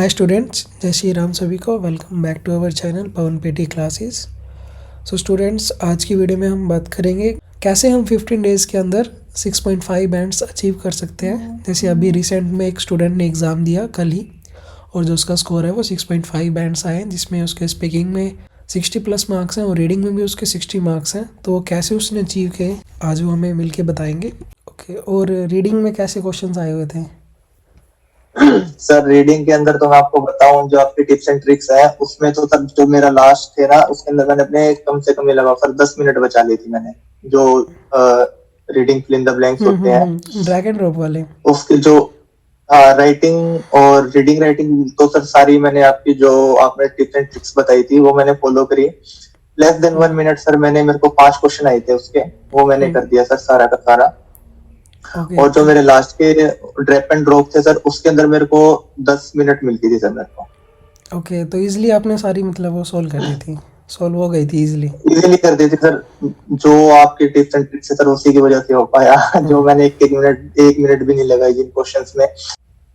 Hi students, जय श्री राम सभी को। Welcome back to our channel Pawan Peti classes. So students, आज की वीडियो में हम बात करेंगे कैसे हम 15 डेज़ के अंदर 6.5 बैंड्स अचीव कर सकते हैं। जैसे अभी रिसेंट में एक स्टूडेंट ने एग्ज़ाम दिया कल ही, और जो उसका स्कोर है वो 6.5 बैंड्स आए हैं, जिसमें उसके स्पीकिंग में 60 प्लस मार्क्स हैं और रीडिंग में भी उसके 60 मार्क्स हैं। तो वो कैसे उसने अचीव किए आज वो हमें मिल के बताएंगे। ओके, और रीडिंग में कैसे क्वेश्चन आए हुए थे? सर रीडिंग के अंदर तो मैं आपको बताऊं, जो आपकी टिप्स एंड ट्रिक्स है उसमें तो सर जो मेरा लास्ट थे ना, उसके अंदर मैंने अपने कम से कम ये लगा सर 10 मिनट बचा ली थी मैंने। जो reading fill in the blanks होते हैं ड्रैग एंड ड्रॉप वाले। उसके जो राइटिंग और रीडिंग राइटिंग तो सर सारी मैंने आपकी जो आपने टिप्स एंड ट्रिक्स बताई थी वो मैंने फॉलो करी। लेस देन 1 मिनट सर मेरे को 5 क्वेश्चन आए थे उसके, वो मैंने कर दिया सर सारा का सारा। ओके, और जो मेरे लास्ट के ड्रैप एंड ड्रॉप थे सर, उसके अंदर मेरे को 10 मिनट मिलती थी सर मेरे को। ओके, तो इजीली आपने सारी मतलब वो सॉल्व कर दी थी, सॉल्व हो गई थी इजीली। इजीली कर दी थी सर, जो आपके टिप्स एंड ट्रिक्स है सर उसी की वजह से हो पाया। जो मैंने एक मिनट भी नहीं लगाई जिन क्वेश्चंस में।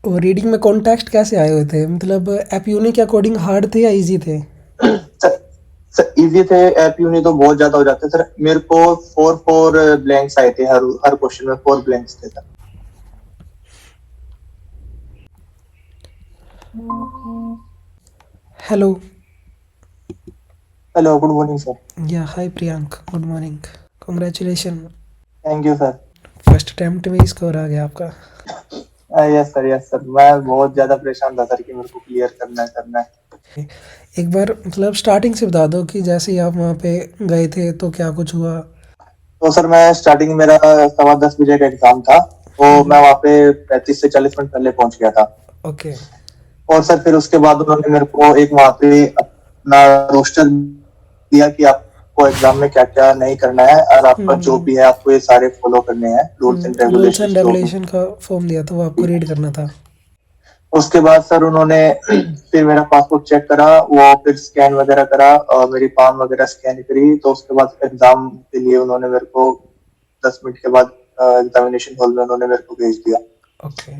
और रीडिंग में कॉन्टेक्स्ट कैसे आए हुए थे? मतलब एप यूनिक के अकॉर्डिंग हार्ड थे या इजी थे? सर सर इजी थे, एप यूनी तो बहुत ज्यादा हो जाते सर। मेरे को 4 ब्लैंक्स आए थे, हर क्वेश्चन में 4 ब्लैंक्स थे sir. Hello. Hello, good morning sir. या hi Priyank, good morning. Congratulation, thank you sir. First attempt में ही स्कोर आ गया आपका। Yes sir, yes sir. मैं बहुत ज्यादा परेशान था सर कि मेरे को क्लियर करना है। एक बार मतलब स्टार्टिंग से बता दो कि जैसे ही आप वहाँ पे गए थे तो क्या कुछ हुआ। तो सर मैं स्टार्टिंग मेरा 10:15 का एग्जाम था, तो मैं वहाँ पे 35 से 40 मिनट पहले पहुंच गया था। ओके। और सर फिर उसके बाद उन्होंने मेरे को एक वहाँ पे अपना रोस्टर दिया कि आपको एग्जाम में क्या क्या नहीं करना है, और आपका जो भी है आपको ये सारे फॉलो करने हैं, rules and rules and regulations जो भी। रेगुलेशन का फॉर्म दिया था, वो आपको रीड करना था। उसके बाद सर उन्होंने फिर मेरा पासपोर्ट चेक करा, वो फिर स्कैन वगैरह करा और मेरी पाम वगैरह स्कैन करी। तो उसके बाद एग्जाम के लिए उन्होंने मेरे को 10 मिनट के बाद एग्जामिनेशन हॉल में उन्होंने मेरे को भेज दिया। ओके,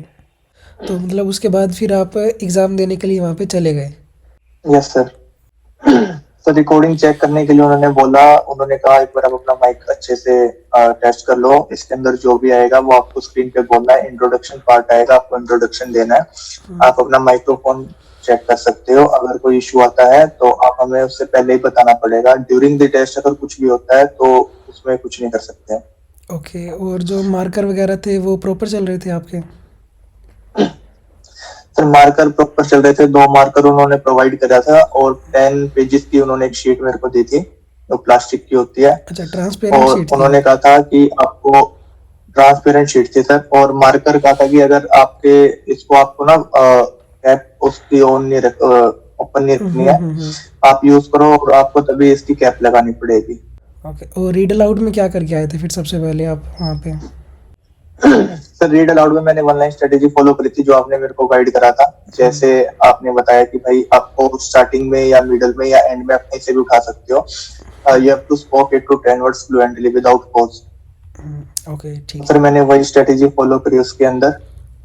तो मतलब उसके बाद फिर आप एग्ज़ाम देने के लिए वहाँ पे चले गए? Yes sir. Sir recording check करने के लिए उन्होंने बोला, उन्होंने कहा एक बार आप अपना माइक अच्छे से टेस्ट कर लो, इसके अंदर जो भी आएगा वो आपको स्क्रीन पे बोलना है। इंट्रोडक्शन पार्ट आएगा, आपको इंट्रोडक्शन देना है। आप अपना माइक्रोफोन चेक कर सकते हो, अगर कोई इशू आता है तो आप हमें उससे पहले ही बताना पड़ेगा। ड्यूरिंग द टेस्ट अगर कुछ भी होता है तो उसमें कुछ नहीं कर सकते। ओके, और जो मार्कर वगैरह थे वो प्रॉपर चल रहे थे आपके? सर मार्कर प्रॉपर चल रहे थे, 2 मार्कर उन्होंने प्रोवाइड करा था और 10 पेजेस की उन्होंने एक शीट मेरे को दी थी, जो प्लास्टिक की होती है। अच्छा, ट्रांसपेरेंट और शीट थी? उन्होंने कहा था कि आपको ट्रांसपेरेंट शीट थी सर, और मार्कर कहा था कि अगर आपके इसको आपको ना कैप उसकी ऑन नहीं रख ओपन नहीं रखनी है, आप यूज करो और आपको तभी इसकी कैप लगानी पड़ेगी। ओके, और रीड अलाउड में क्या करके आए थे फिर सबसे पहले आप वहाँ पे? सर रीड अलाउड में मैंने 1 लाइन स्ट्रेटेजी फॉलो करी थी, जो आपने मेरे को गाइड करा था। जैसे आपने बताया कि भाई आपको स्टार्टिंग में या मिडल में या एंड में आप कहीं से भी उठा सकते हो। You have to spoke 8 to 10 words fluently without pause. Okay, ठीक सर है। मैंने वही स्ट्रेटेजी फॉलो करी उसके अंदर।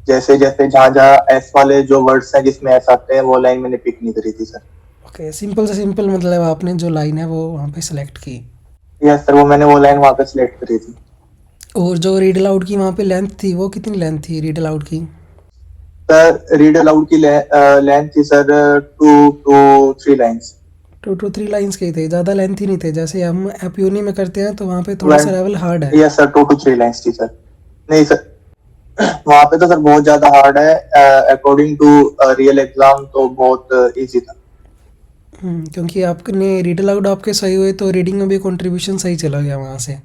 जैसे जैसे जहां जहां एस वाले जो वर्ड्स हैं जिसमें एस आते हैं वो लाइन मैंने पिक नहीं करी थी सर। ओके, सिंपल से सिंपल मतलब आपने जो लाइन है वो वहाँ पे सेलेक्ट की। यस सर, वो मैंने वो लाइन वहां पे सिलेक्ट करी थी। और जो रीड अलाउड की वहाँ पे लेंथ थी, वो कितनी लेंथ थी रीड अलाउड की? सर रीड अलाउड की लेंथ थी sir 2 to 3 lines. 2 to 3 lines के ही थे, ज़्यादा लेंथ ही नहीं थे। जैसे हम एप यूनी में करते हैं तो वहाँ पे थोड़ा सा लेवल हार्ड है। यस सर, 2 to 3 लाइन्स थी सर। नहीं सर, वहां पे तो सर बहुत ज्यादा हार्ड है। अकॉर्डिंग टू रियल एग्जाम तो बहुत इजी था। क्योंकि आपने रीड अलाउड आपके सही हुए तो रीडिंग में भी कंट्रीब्यूशन सही चला गया वहाँ से।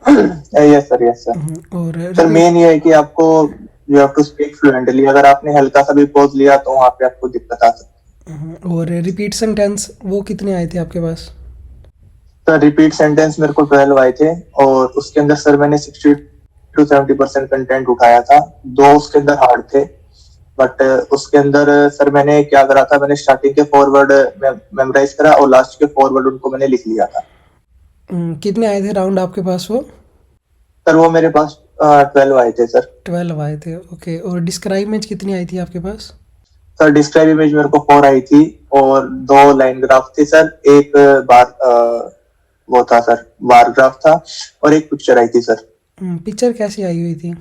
Yes sir, yes sir. और सर रिपीट। मेन ये है कि आपको you have to speak fluently. अगर आपने हल्का सा भी पॉज लिया तो वहां पे आपको दिक्कत आ सकती और रिपीट सेंटेंस वो कितने आए थे आपके पास? है। सर रिपीट सेंटेंस मेरे को 12 आए थे, और उसके अंदर सर मैंने 60 to 70% कंटेंट उठाया था। 2 उसके अंदर हार्ड थे, बट उसके अंदर सर मैंने क्या करा था, मैंने स्टार्टिंग के फॉरवर्ड मेमोराइज करा और लास्ट के फॉरवर्ड उनको मैंने लिख लिया था। कितने आए थे राउंड आपके पास वो? सर वो मेरे पास 12 आए थे सर। 12 आए थे। ओके, और डिस्क्राइब में कितनी आई थी आपके पास? सर डिस्क्राइब इमेज मेरे को 4 आई थी और 2 लाइन ग्राफ थे सर, एक बार वो था सर, बार ग्राफ था और एक पिक्चर आई थी सर। पिक्चर कैसी आई हुई थी?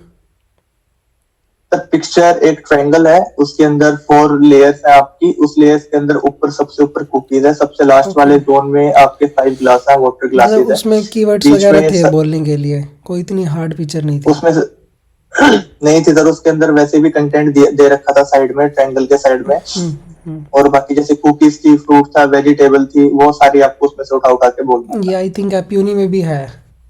सर पिक्चर एक ट्रायंगल है, उसके अंदर 4 लेयर्स है आपकी, उस लेयर्स के अंदर ऊपर सबसे ऊपर कुकीज है, सबसे लास्ट ओके। वाले जोन में आपके 5 ग्लास है, वाटर मतलब ग्लासेस है। उसमें कीवर्ड्स बीच वगैरह में थे सर, बोलने के लिए, कोई इतनी हार्ड पिक्चर नहीं थी? उसमें से नहीं थी सर, उसके अंदर वैसे भी कंटेंट दे रखा था साइड में, ट्रायंगल के साइड में। हम्म। और बाकी जैसे कुकीज थी, फ्रूट था, वेजिटेबल थी, वो सारी आपको उसमें से उठा उठा के बोलना ये था। आई थिंक एपयूनी में भी है,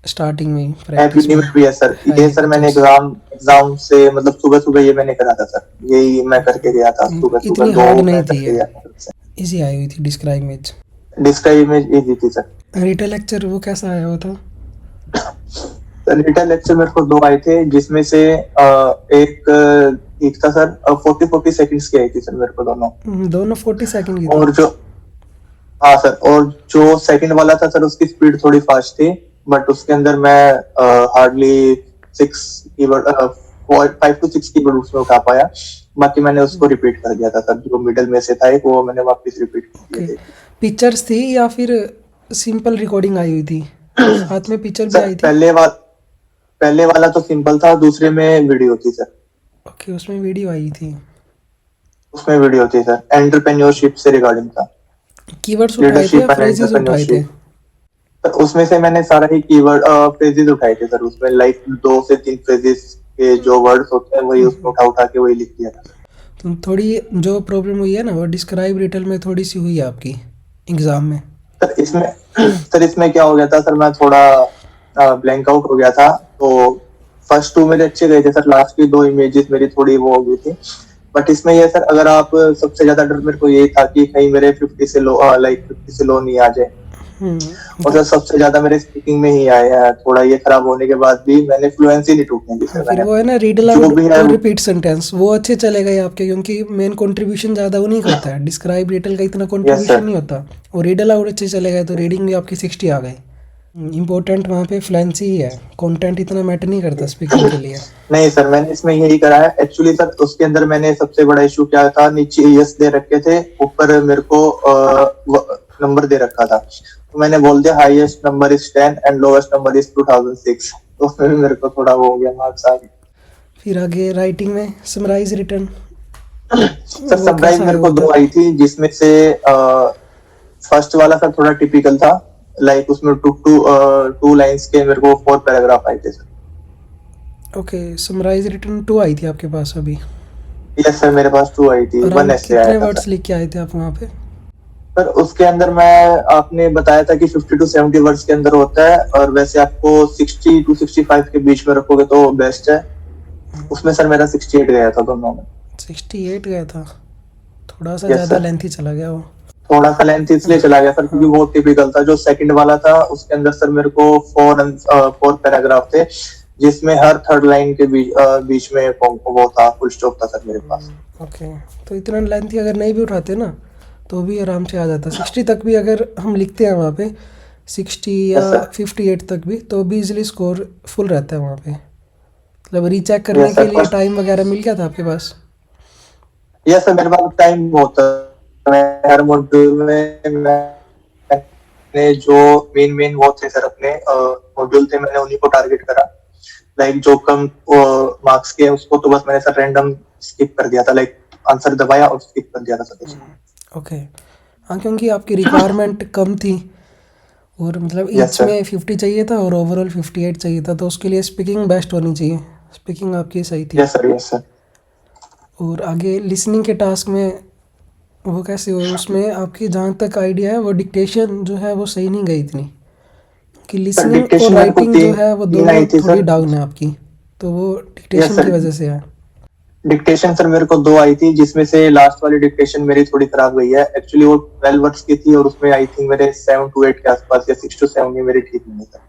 स्टार्टिंग में प्रैक्टिस एपीटी में में भी है सर, है ये ये सर मैंने पिक्चर्स। एग्जाम से मतलब सुबह सुबह ये मैंने करा था सर, यही मैं करके गया था सुबह सुबह, इतनी 2 हार्ड मैं नहीं थी करके ये, गया था। इजी आई हुई थी describe image. Describe image easy थी सर। रिटेल लेक्चर वो कैसा आया हुआ था? रिटर्न लेक्चर मेरे को 2 आए थे, जिसमें से एक था सर 40 सेकंड्स की आई थी सर मेरे को दोनों। दोनों 40 सेकंड की थी? और जो हाँ सर, और जो सेकंड वाला था सर उसकी स्पीड थोड़ी फास्ट थी, बट उसके अंदर मैं हार्डली 5 to 6 कीवर्ड उसमें उठा पाया। बाकी मैंने उसको रिपीट कर दिया था सर, जो मिडिल में से था एक, वो मैंने वापस रिपीट कर दिया था। पिक्चर्स थी या फिर सिंपल रिकॉर्डिंग आई हुई थी? साथ में पिक्चर भी सर आई थी? पहले वाला तो सिंपल था, दूसरे में वीडियो थी सर। ओके, उसमें वीडियो आई थी। उसमें वीडियो थी सर, एंटरप्रेन्योरशिप से रिगार्डिंग था, कीवर्ड्स उठाए थे या लीडरशिप एंड फ्रेजेस उठाए थे? एंटरप्रेन्योरशिप। उसमें से मैंने सारा ही कीवर्ड फ्रेजेस उठाए थे सर, उसमें लाइक 2 से 3 फ्रेजेस के जो वर्ड्स होते हैं वही उसमें उठा उठा के वही लिख दिया था। तो थोड़ी जो प्रॉब्लम हुई है ना वो डिस्क्राइब रिटल में थोड़ी सी हुई है आपकी एग्जाम में। सर इसमें क्या हो गया था सर, मैं थोड़ा ब्लैंक आउट हो गया था, तो फर्स्ट 2 मेरे अच्छे गए थे सर, लास्ट की 2 इमेजेस मेरी थोड़ी वो हो गई थी। बट इसमें ये सर, अगर आप सबसे ज्यादा डर मेरे को यही था कि कहीं मेरे 50 से लो नहीं आ जाए। और सर सबसे ज्यादा मेरे स्पीकिंग में ही आया है, थोड़ा ये खराब होने के बाद भी मैंने फ्लुएंसी नहीं टूटने दी सर। फिर वो है ना रीड अलाउड और रिपीट सेंटेंस, वो अच्छे चले गए आपके, क्योंकि मेन कंट्रीब्यूशन ज्यादा उन्हीं का होता है, डिस्क्राइब रिटल का इतना कंट्रीब्यूशन नहीं होता। और रीड अलाउड अच्छे चले गए तो रीडिंग भी आपकी 60 आ गई। इम्पोर्टेंट वहाँ पे फ्लुएंसी ही है, कंटेंट इतना मैटर नहीं करता स्पीकिंग के लिए। नहीं सर, मैंने इसमें यही करा है एक्चुअली सर। उसके अंदर मैंने सबसे बड़ा इशू क्या था, नीचे यस दे रखे थे, ऊपर मेरे को नंबर दे रखा था, तो मैंने बोल दिया highest number is 10 and lowest number is 2006, तो उसमें भी मेरे को थोड़ा वो हो गया, मार्क्स आ गए। फिर आगे राइटिंग में समराइज रिटर्न सर समराइज मेरे को 2 आई थी, जिसमें से फर्स्ट वाला सर थोड़ा टिपिकल था, लाइक उसमें टू लाइंस के मेरे को 4 पैराग्राफ आए थे सर। ओके, समराइज रिटर्न 2 आई थी आपके पास अभी? यस सर, मेरे पास 2 आई थी, 1 ऐसे आया था। कितने वर्ड्स लिख के आए थे आप वहाँ पे? सर उसके अंदर आपने बताया था कि 50 to 70 वर्ड्स के अंदर होता है, और वैसे आपको 60 to 65 के बीच में रखोगे तो बेस्ट है। उसमें सर मेरा 68 गया था दोनों में। 68 गया था, थोड़ा सा ज्यादा लेंथी चला गया वो। थोड़ा सा लेंथ इसलिए चला गया सर क्योंकि वो टिपिकल था। जो सेकंड वाला था उसके अंदर सर मेरे को 4 पैराग्राफ थे, जिसमें हर थर्ड लाइन के बीच में वो था, फुल स्टॉप था सर मेरे पास। ओके, तो इतना लेंथी अगर नहीं भी उठाते ना तो भी आराम से आ जाता। 60 तक भी अगर हम लिखते हैं वहाँ पे, 60 या 58 तक भी, तो भी इजिली स्कोर फुल रहता है वहाँ पे। मतलब रीचेक करने के लिए टाइम वगैरह मिल गया था आपके पास? यस सर, मेरे पास टाइम होता है, हर मॉड्यूल में मैंने जो मेन वो थे सर, अपने मॉड्यूल थे, मैंने उन्हीं को टारगेट करा। लाइक जो कम मार्क्स के उसको तो बस मैंने सर रैंडम स्किप कर दिया था, लाइक आंसर दबाया और स्किप कर दिया था सर। ओके, हाँ, क्योंकि आपकी रिक्वायरमेंट कम थी और मतलब ईच में 50 चाहिए था और ओवरऑल 58 चाहिए था, तो उसके लिए स्पीकिंग बेस्ट होनी चाहिए। स्पीकिंग आपकी सही थी। Yes sir. और आगे लिसनिंग के टास्क में वो कैसे हुआ? उसमें आपकी जहाँ तक आइडिया है वो डिक्टेशन जो है वो सही नहीं गई इतनी, कि लिसनिंग और राइटिंग जो है वो दोनों थोड़ी डाउन है आपकी, तो वो डिक्टेशन की वजह से है। डिक्टेशन सर मेरे को 2 आई थी, जिसमें से लास्ट वाली डिक्टेशन मेरी थोड़ी खराब गई है। एक्चुअली वो 12 वर्ड्स की थी और उसमें आई थिंक मेरे 7 to 8 के आसपास या 6 to 7 मेरी ठीक नहीं था।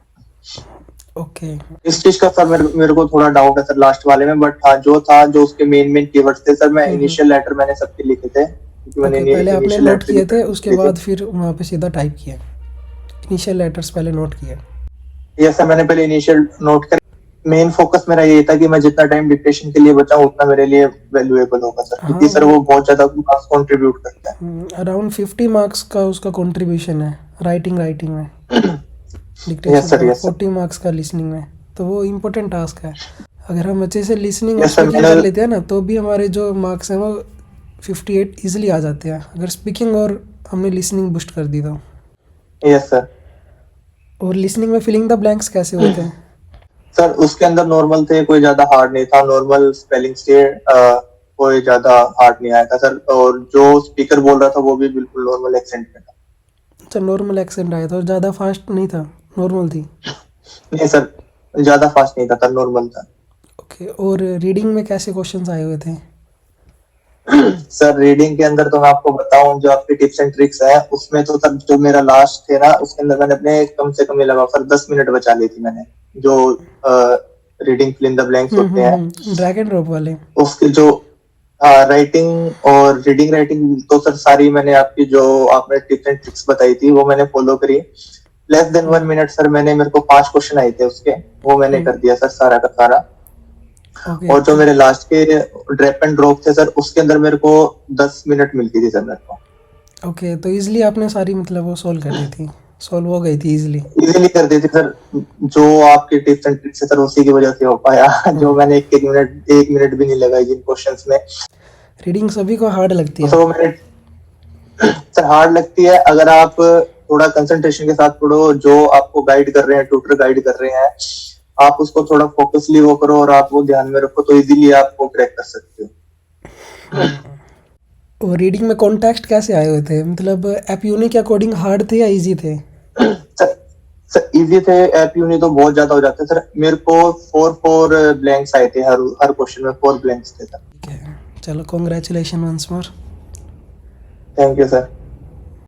ओके, इस चीज का सर मेरे को थोड़ा डाउट है सर लास्ट वाले में, बट हाँ जो उसके मेन कीवर्ड्स थे सर, मैं इनिशियल लेटर मैंने सबके लिखे थे, क्योंकि मैंने पहले आपने नोट किए थे, उसके बाद फिर वहाँ पे सीधा टाइप किया, इनिशियल लेटर्स पहले नोट किए? यस सर, मैंने पहले इनिशियल नोट कर मेन फोकस मेरा ये था कि मैं जितना टाइम डिक्टेशन के लिए बचाऊं उतना मेरे लिए वैल्यूएबल होगा सर, क्योंकि सर वो बहुत ज्यादा मार्क्स कंट्रीब्यूट करता है। अराउंड 50 मार्क्स का उसका कंट्रीब्यूशन है राइटिंग में यस डिक्टेशन सर, और यस सर, 40 मार्क्स का लिसनिंग में। तो वो इम्पोर्टेंट टास्क है। अगर हम अच्छे से लिसनिंग और यस सर। स्पीकिंग मैंने कर लेते हैं ना तो भी हमारे जो मार्क्स हैं वो 58 इजीली आ जाते हैं, अगर स्पीकिंग और हमने लिसनिंग बूस्ट कर दी तो। Yes sir. और लिसनिंग में फिलिंग द ब्लैंक्स कैसे होते हैं? सर उसके अंदर नॉर्मल थे, कोई ज्यादा हार्ड नहीं था, नॉर्मल स्पेलिंग से कोई ज्यादा हार्ड नहीं आया था सर, और जो स्पीकर बोल रहा था वो भी बिल्कुल नॉर्मल एक्सेंट में था। अच्छा, नॉर्मल एक्सेंट आया था और ज़्यादा फास्ट नहीं था, नॉर्मल थी। नहीं सर, ज्यादा फास्ट नहीं था, नॉर्मल था। ओके, और रीडिंग में कैसे क्वेश्चंस आए हुए थे? सर रीडिंग के अंदर तो मैं आपको बताऊं, जो आपके टिप्स एंड ट्रिक्स है उसमें तो सर जो मेरा लास्ट थे ना उसके अंदर मैंने अपने कम से कम ये लगा सर 10 मिनट बचा ली थी मैंने, जो reading fill in the blanks होते हैं ड्रैग एंड ड्रॉप वाले। उसके जो राइटिंग और रीडिंग राइटिंग तो सर सारी मैंने आपकी जो आपने टिप्स एंड ट्रिक्स बताई थी वो मैंने फॉलो करी। लेस देन 1 मिनट सर, मेरे को 5 क्वेश्चन आए थे उसके, वो मैंने कर दिया सर सारा का सारा। ओके, और जो मेरे लास्ट के ड्रैप एंड ड्रॉप थे सर उसके अंदर मेरे को 10 मिनट मिलती थी सर मेरे को। ओके, तो इजीली आपने सारी मतलब वो सॉल्व कर दी थी, सॉल्व हो गई थी इजीली। इजीली कर दी थी सर, जो आपके टिप्स एंड ट्रिक्स है सर उसी की वजह से हो पाया। जो मैंने एक मिनट भी नहीं लगाई जिन क्वेश्चंस में। रीडिंग सभी को हार्ड लगती तो है। सर वो मैंने सर हार्ड लगती है, अगर आप थोड़ा कंसंट्रेशन के साथ पढ़ो, जो आपको गाइड कर रहे हैं, ट्यूटर गाइड कर रहे हैं, आप उसको थोड़ा फोकसली वो करो और आप वो ध्यान में रखो तो इजीली आप वो क्रैक कर सकते हो। और रीडिंग में कॉन्टेक्स्ट कैसे आए हुए थे, मतलब एप यूनी के अकॉर्डिंग हार्ड थे या इजी थे? सर इजी थे, एप यूनी तो बहुत ज्यादा हो जाते सर। मेरे को 4 ब्लैंक्स आए थे, हर क्वेश्चन में 4 ब्लैंक्स थे सर। ठीक है, चलो congratulation once more. Thank you sir.